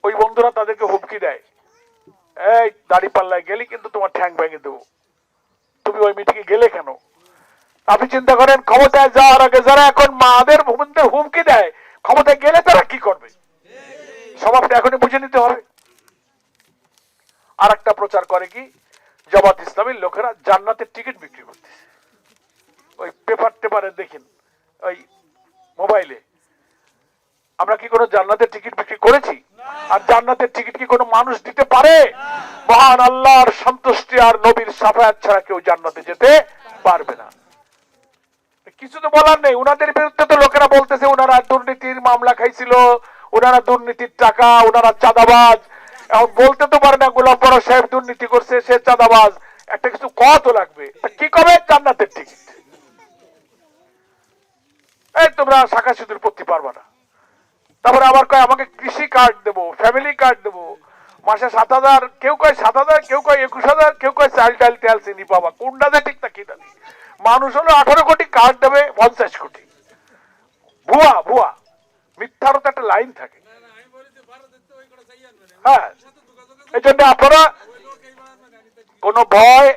ওই বন্ধুরা তাদেরকে হুমকি দেয়, এই দাড়ি পাল্লায় গেলি কিন্তু তোমার ঠ্যাং ভেঙে দেবো, তুমি ওই মিটিংয়ে গেলে কেন? আপনি চিন্তা করেন, ক্ষমতায় যাওয়ার আগে যারা এখন মাদের হুমকি দেয়, ক্ষমতায় গেলে তারা কি করবে? স্বভাবটা এখনই বুঝে নিতে হবে। আর একটা প্রচার করে কি, জামাত ইসলামীর লোকেরা জান্নাতের টিকিট বিক্রি করতেছে। ওই পেপারে দেখেন, ওই মোবাইলে। আমরা কি কোনো জান্নাতের টিকিট বিক্রি করেছি? আর জান্নাতের টিকিট কি কোনো মানুষ দিতে পারে? মহান আল্লাহর সন্তুষ্টি আর নবীর সাফায়াত ছাড়া কেউ জান্নাতে যেতে পারবে না। কিছু তো বলার নেই। উনাদের বিরুদ্ধে তো লোকেরা বলতেছে উনারা দুর্নীতির মামলা খাইছিল, উনারা দুর্নীতির টাকা, উনারা চাঁদাবাজ। এখন বলতে তো পারে না গোলাম পরশ সাহেব দুর্নীতি করছে, সে চাঁদাবাজ। একটা কিছু কত লাগবে, কি কবে? জান্নাতের টিকিট। এই তোমরা শাখা সিঁদুর পড়তে পারবা না। তারপরে আবার কয় আমাকে কৃষি কার্ড দেবো, ফ্যামিলি কার্ড দেবো, মাসে 7,000, কেউ কয় 7,000, কেউ কয় 21,000, কেউ কয় চাল ডাল তেল চিনি পাবা। কোনটা যে ঠিক না কি জানি। মানুষ হলো 18 কোটি, কার্ড দেবে 50 কোটি। ভুয়া ভুয়া, মিথ্যারও তো একটা লাইন থাকে। হ্যাঁ, এই জন্য আপনারা কোন ভয়,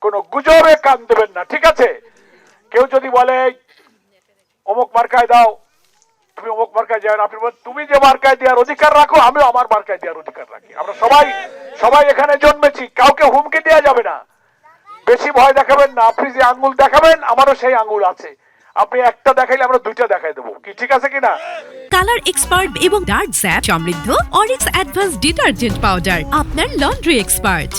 কোন গুজবে কান দেবেন না, ঠিক আছে? কেউ যদি বলে অমুক মার্কায় দাও, তুমি অমুক মার্কায় যাও, আপনি বলেন তুমি যে মার্কায় দেওয়ার অধিকার রাখো, আমিও আমার মার্কায় দেওয়ার অধিকার রাখি। আমরা সবাই এখানে জন্মেছি, কাউকে হুমকি দেওয়া যাবে না। বেশি ভয় দেখাবেন না। আপনি যে আঙ্গুল দেখাবেন, আমারও সেই আঙ্গুল আছে। আপনি একটা দেখাইলে আমরা দুইটা দেখাই দেবো, কি ঠিক আছে কিনা? কালার এক্সপার্ট এবং ডার্ক স্যাপ সমৃদ্ধ অরিক্স অ্যাডভান্স ডিটারজেন্ট পাউডার, আপনার লন্ড্রি এক্সপার্ট।